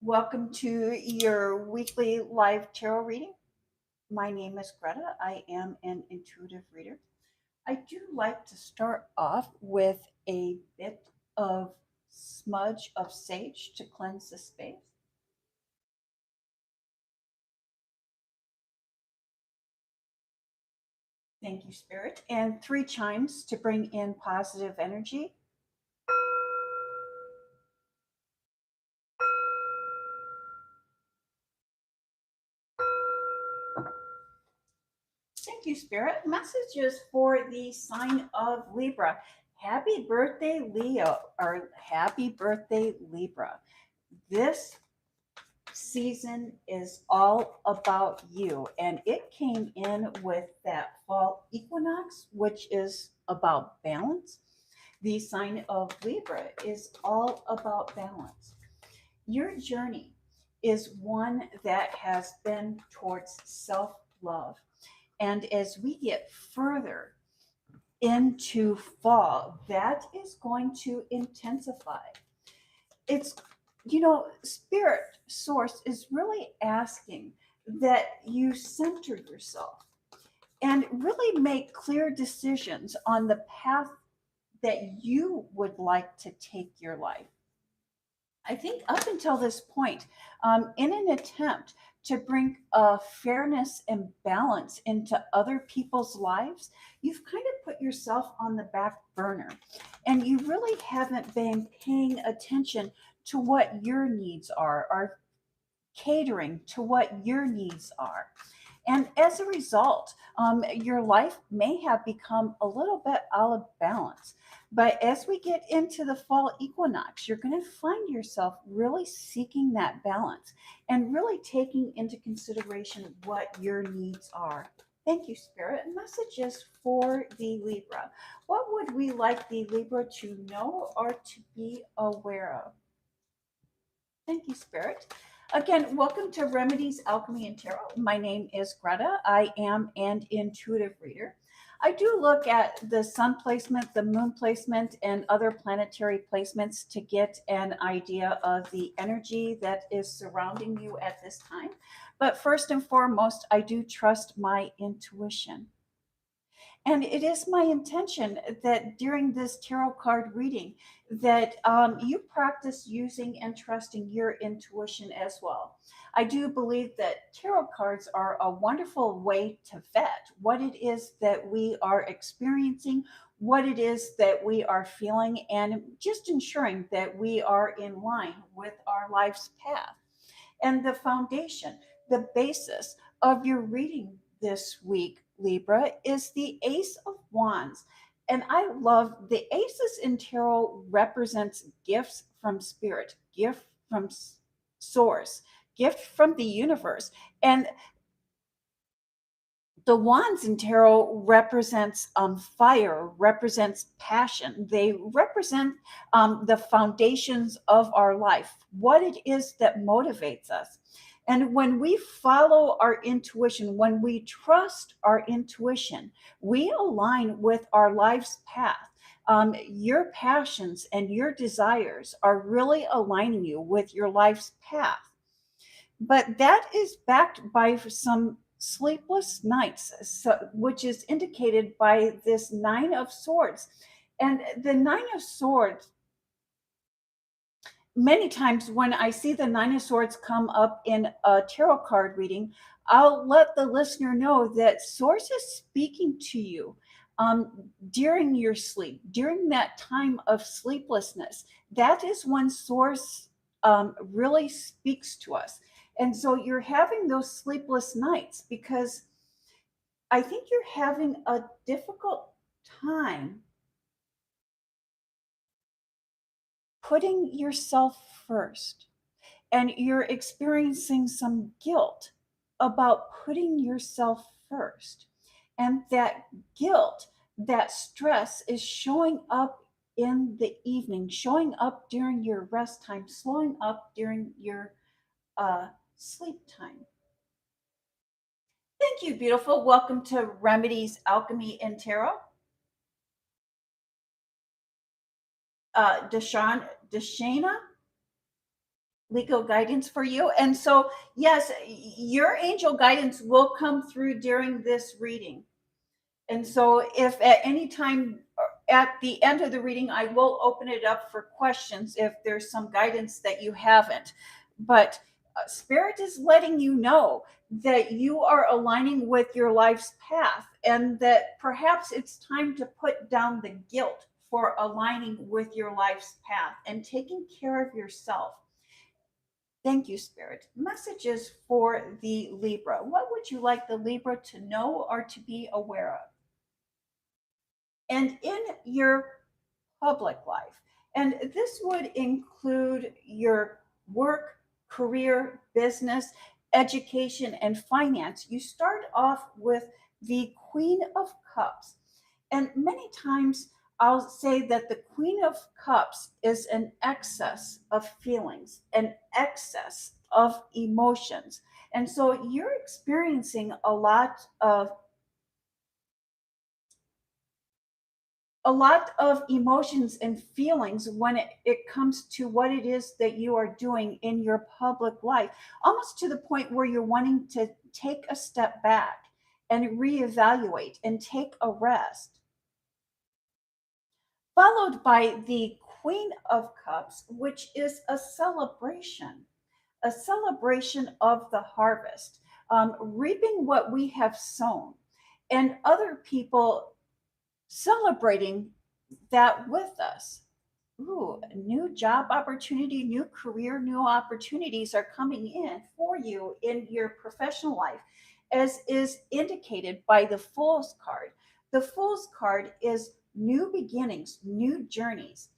Welcome to your weekly live tarot reading. My name is Greta. I am an intuitive reader. I do like to start off with a bit of smudge of sage to cleanse the space. Thank you, Spirit. And three chimes to bring in positive energy. Thank you, Spirit. Messages for the sign of Libra. Happy birthday, Leo, or happy birthday, Libra. This season is all about you. And it came in with that fall equinox, which is about balance. The sign of Libra is all about balance. Your journey is one that has been towards self love. And as we get further into fall, that is going to intensify. It's, Spirit source is really asking that you center yourself and really make clear decisions on the path that you would like to take your life. I think up until this point, in an attempt to bring fairness and balance into other people's lives, you've kind of put yourself on the back burner and you really haven't been paying attention to what your needs are, or catering to what your needs are. And as a result, your life may have become a little bit out of balance. But as we get into the fall equinox, you're going to find yourself really seeking that balance and really taking into consideration what your needs are. Thank you, Spirit. Messages for the Libra. What would we like the Libra to know or to be aware of? Thank you, Spirit. Again, welcome to Remedies Alchemy and Tarot. My name is Greta. I am an intuitive reader. I do look at the sun placement, the moon placement, and other planetary placements to get an idea of the energy that is surrounding you at this time. But first and foremost, I do trust my intuition. And it is my intention that during this tarot card reading, that you practice using and trusting your intuition as well. I do believe that tarot cards are a wonderful way to vet what it is that we are experiencing, what it is that we are feeling, and just ensuring that we are in line with our life's path. And the foundation, the basis of your reading this week, Libra, is the Ace of Wands. And I love the aces in tarot represents gifts from spirit, gift from source, gift from the universe. And the wands in tarot represents fire, represents passion. They represent the foundations of our life, what it is that motivates us. And when we follow our intuition, when we trust our intuition, we align with our life's path. Your passions and your desires are really aligning you with your life's path, but that is backed by some sleepless nights, which is indicated by this Nine of Swords. And the Nine of Swords, many times when I see the Nine of Swords come up in a tarot card reading, I'll let the listener know that Source is speaking to you during your sleep, during that time of sleeplessness. That is when Source really speaks to us. And so you're having those sleepless nights because I think you're having a difficult time putting yourself first, and you're experiencing some guilt about putting yourself first. And that guilt, that stress is showing up in the evening, showing up during your rest time, showing up during your sleep time. Thank you, beautiful. Welcome to Remedies Alchemy and Tarot. Deshana, legal guidance for you. And so, yes, your angel guidance will come through during this reading. And so, if at any time at the end of the reading, I will open it up for questions if there's some guidance that you haven't. But Spirit is letting you know that you are aligning with your life's path and that perhaps it's time to put down the guilt for aligning with your life's path and taking care of yourself. Thank you, Spirit. Messages for the Libra. What would you like the Libra to know or to be aware of? And in your public life, and this would include your work, career, business, education, and finance, you start off with the Queen of Cups. And many times I'll say that the Queen of Cups is an excess of feelings, an excess of emotions. And so you're experiencing a lot of emotions and feelings when it comes to what it is that you are doing in your public life, almost to the point where you're wanting to take a step back and reevaluate and take a rest. Followed by the Queen of Cups, which is a celebration of the harvest, reaping what we have sown, and other people celebrating that with us. Ooh, new job opportunity, new career, new opportunities are coming in for you in your professional life, as is indicated by the Fool's card. The Fool's card is new beginnings, new journeys.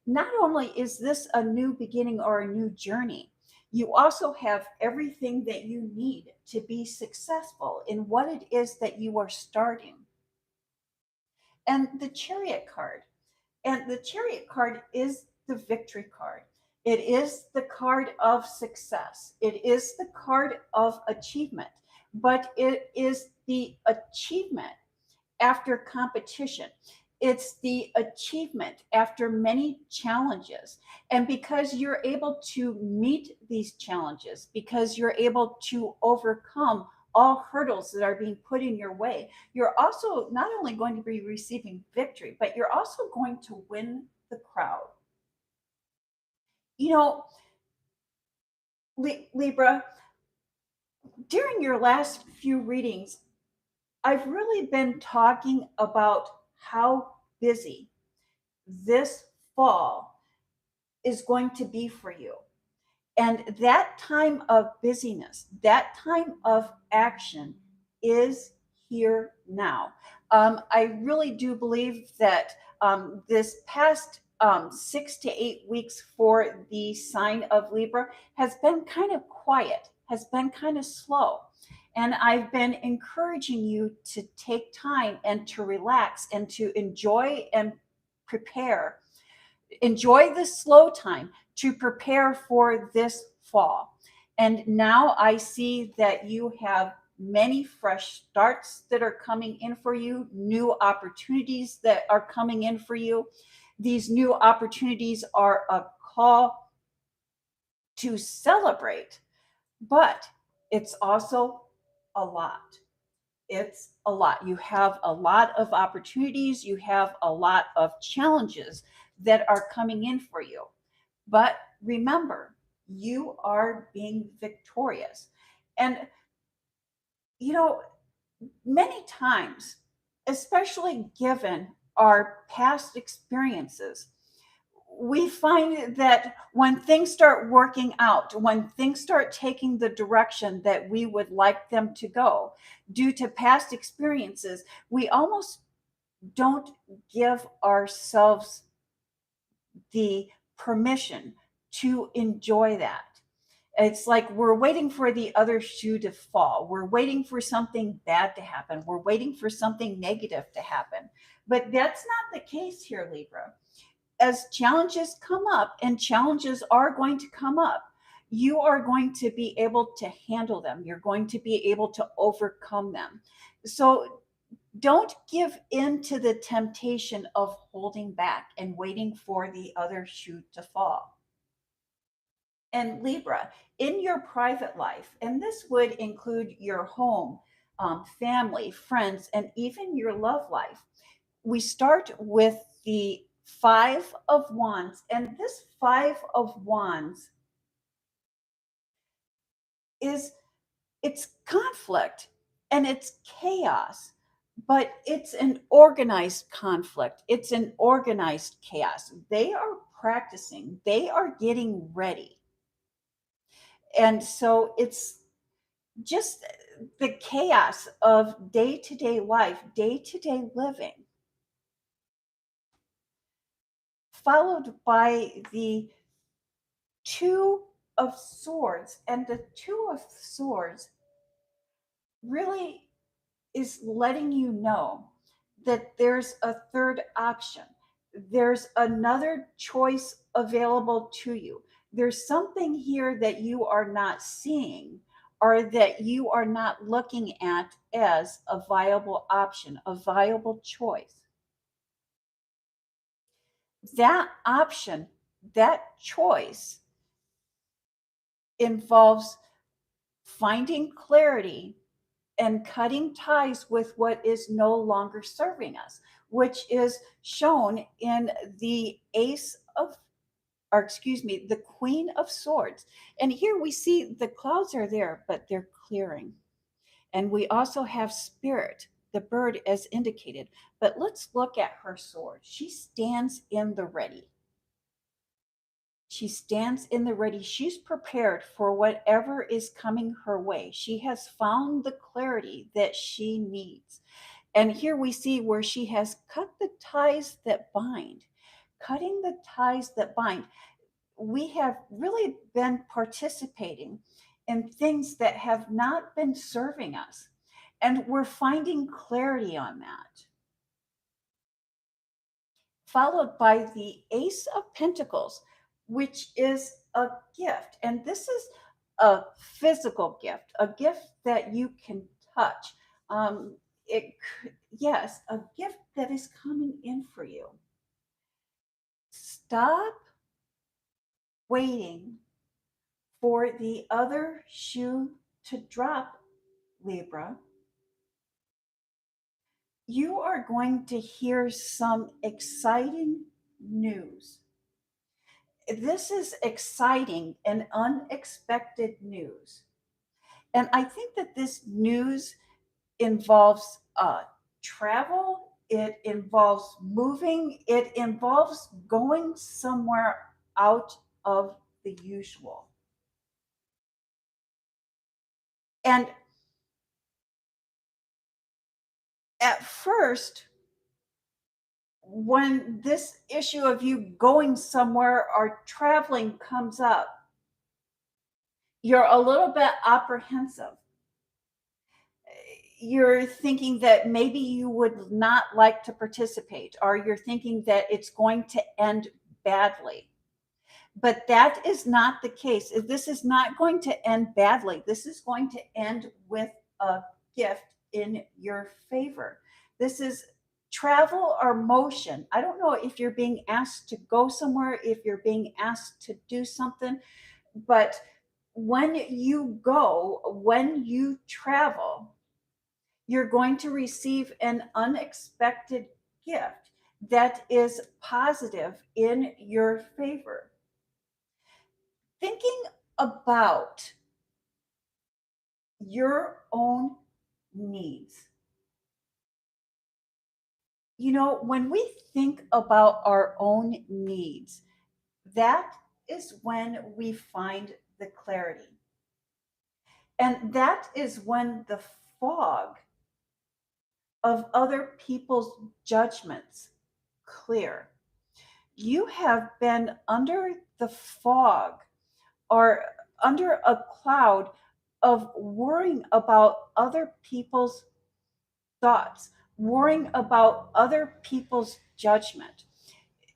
Not only is this a new beginning or a new journey, you also have everything that you need to be successful in what it is that you are starting. And the Chariot card. And the Chariot card is the victory card. It is the card of success. It is the card of achievement, but it is the achievement after competition. It's the achievement after many challenges. And because you're able to meet these challenges, because you're able to overcome all hurdles that are being put in your way, you're also not only going to be receiving victory, but you're also going to win the crowd. You know, Libra, during your last few readings, I've really been talking about how busy this fall is going to be for you. And that time of busyness, that time of action is here now. I really do believe that this past 6 to 8 weeks for the sign of Libra has been kind of quiet, has been kind of slow. And I've been encouraging you to take time and to relax and to enjoy and prepare. Enjoy the slow time to prepare for this fall. And now I see that you have many fresh starts that are coming in for you, new opportunities that are coming in for you. These new opportunities are a call to celebrate, but it's also a lot. It's a lot. You have a lot of opportunities, you have a lot of challenges that are coming in for you. But remember, you are being victorious. And, you know, many times, especially given our past experiences, we find that when things start working out, when things start taking the direction that we would like them to go, due to past experiences, we almost don't give ourselves the permission to enjoy that. It's like we're waiting for the other shoe to fall. We're waiting for something bad to happen. We're waiting for something negative to happen. But that's not the case here, Libra. As challenges come up, and challenges are going to come up, you are going to be able to handle them. You're going to be able to overcome them. So don't give in to the temptation of holding back and waiting for the other shoe to fall. And Libra, in your private life, and this would include your home, family, friends, and even your love life. We start with the Five of Wands, and this Five of Wands is, it's conflict and it's chaos, but it's an organized conflict. It's an organized chaos. They are practicing, they are getting ready. And so it's just the chaos of day to day life, day to day living, followed by the Two of Swords. And the Two of Swords really is letting you know that there's a third option. There's another choice available to you. There's something here that you are not seeing or that you are not looking at as a viable option, a viable choice. That option, that choice involves finding clarity and cutting ties with what is no longer serving us, which is shown in the Ace of, or excuse me, the Queen of Swords. And here we see the clouds are there, but they're clearing. And we also have Spirit, the bird, as indicated. But let's look at her sword. She stands in the ready. She stands in the ready. She's prepared for whatever is coming her way. She has found the clarity that she needs. And here we see where she has cut the ties that bind, cutting the ties that bind. We have really been participating in things that have not been serving us, and we're finding clarity on that. Followed by the Ace of Pentacles, which is a gift. And this is a physical gift, a gift that you can touch. It, yes, a gift that is coming in for you. Stop waiting for the other shoe to drop, Libra. You are going to hear some exciting news. This is exciting and unexpected news. And I think that this news involves travel, it involves moving, it involves going somewhere out of the usual. And at first, when this issue of you going somewhere or traveling comes up, you're a little bit apprehensive. You're thinking that maybe you would not like to participate, or you're thinking that it's going to end badly. But that is not the case. This is not going to end badly. This is going to end with a gift in your favor. This is travel or motion. I don't know if you're being asked to go somewhere, if you're being asked to do something, but when you go, when you travel, you're going to receive an unexpected gift that is positive in your favor. Thinking about your own needs. You know, when we think about our own needs, that is when we find the clarity. And that is when the fog of other people's judgments clear. You have been under the fog or under a cloud of worrying about other people's thoughts, worrying about other people's judgment.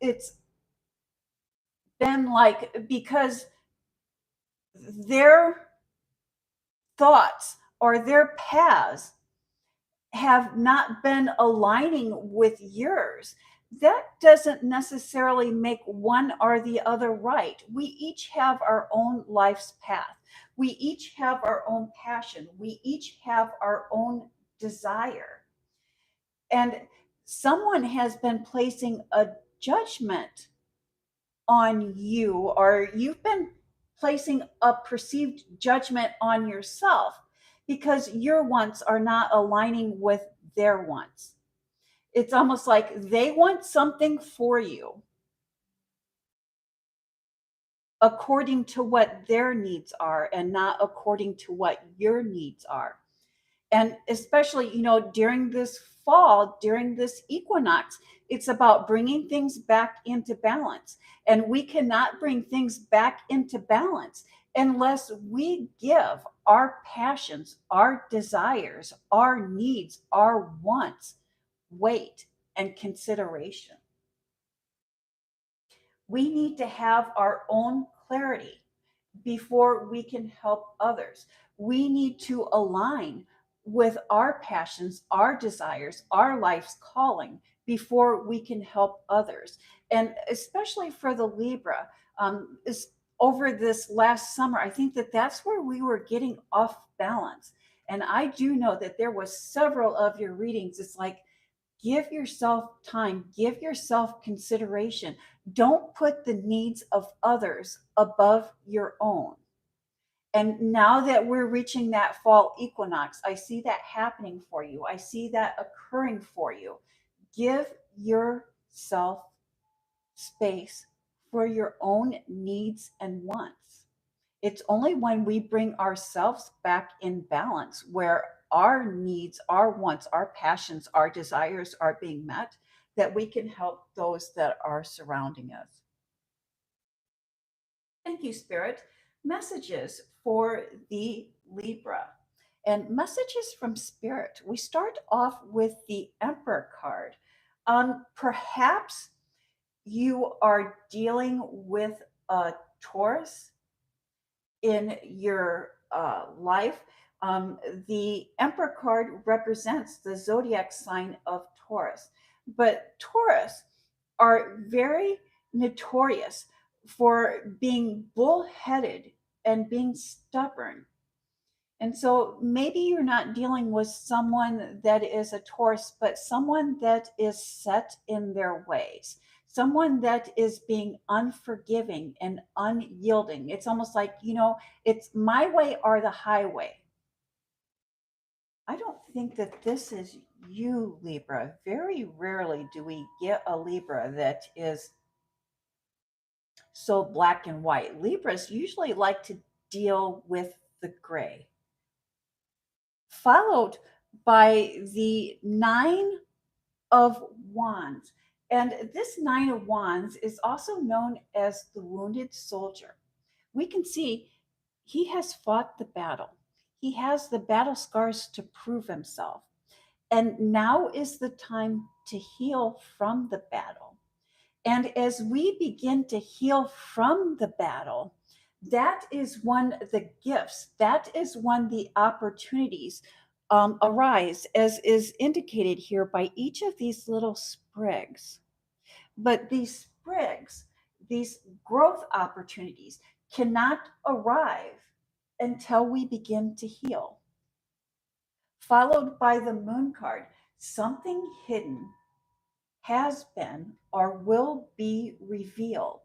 It's been like because their thoughts or their paths have not been aligning with yours, that doesn't necessarily make one or the other right. We each have our own life's path. We each have our own passion. We each have our own desire. And someone has been placing a judgment on you, or you've been placing a perceived judgment on yourself because your wants are not aligning with their wants. It's almost like they want something for you according to what their needs are and not according to what your needs are. And especially, during this fall, during this equinox, it's about bringing things back into balance. And we cannot bring things back into balance unless we give our passions, our desires, our needs, our wants weight and consideration. We need to have our own clarity before we can help others. We need to align with our passions, our desires, our life's calling before we can help others. And especially for the Libra, is over this last summer, I think that that's where we were getting off balance. And I do know that there was several of your readings. It's like, give yourself time, give yourself consideration. Don't put the needs of others above your own. And now that we're reaching that fall equinox, I see that happening for you. I see that occurring for you. Give yourself space for your own needs and wants. It's only when we bring ourselves back in balance where our needs, our wants, our passions, our desires are being met that we can help those that are surrounding us. Thank you, Spirit. Messages for the Libra. And messages from Spirit. We start off with the Emperor card. Perhaps you are dealing with a Taurus in your life. The Emperor card represents the zodiac sign of Taurus, but Taurus are very notorious for being bullheaded and being stubborn. And so maybe you're not dealing with someone that is a Taurus, but someone that is set in their ways, someone that is being unforgiving and unyielding. It's almost like, it's my way or the highway. I don't think that this is you, Libra. Very rarely do we get a Libra that is so black and white. Libras usually like to deal with the gray, followed by the Nine of Wands. And this Nine of Wands is also known as the wounded soldier. We can see he has fought the battle, he has the battle scars to prove himself. And now is the time to heal from the battle. And as we begin to heal from the battle, that is when the gifts, that is when the opportunities arise, as is indicated here by each of these little sprigs. But these sprigs, these growth opportunities, cannot arrive until we begin to heal. Followed by the moon card, something hidden has been or will be revealed.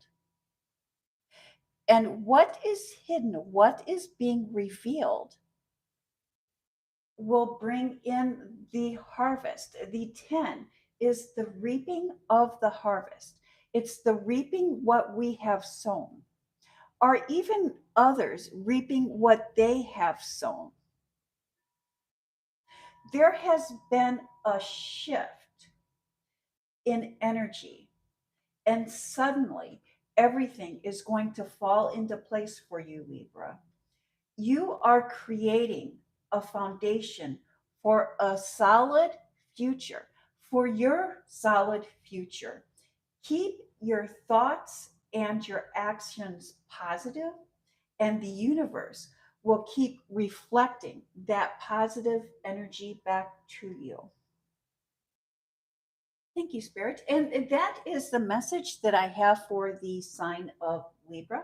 And what is hidden, what is being revealed, will bring in the harvest. The 10 is the reaping of the harvest. It's the reaping what we have sown, or even others reaping what they have sown. There has been a shift in energy, and suddenly everything is going to fall into place for you, Libra. You are creating a foundation for a solid future, for your solid future. Keep your thoughts and your actions positive, and the universe will keep reflecting that positive energy back to you. Thank you, Spirit. And that is the message that I have for the sign of Libra.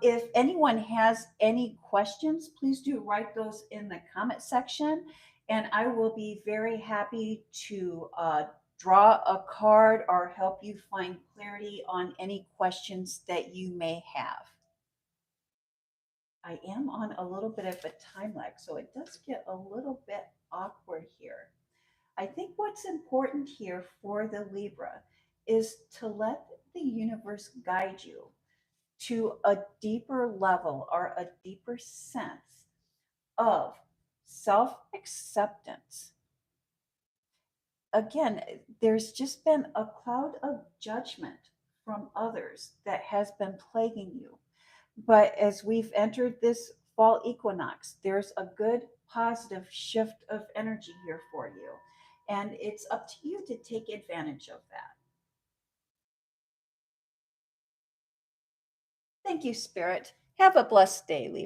If anyone has any questions, please do write those in the comment section, and I will be very happy to draw a card or help you find clarity on any questions that you may have. I am on a little bit of a time lag, so it does get a little bit awkward here. I think what's important here for the Libra is to let the universe guide you to a deeper level or a deeper sense of self acceptance. Again, there's just been a cloud of judgment from others that has been plaguing you. But as we've entered this fall equinox, there's a good positive shift of energy here for you. And it's up to you to take advantage of that. Thank you, Spirit. Have a blessed day, Libra.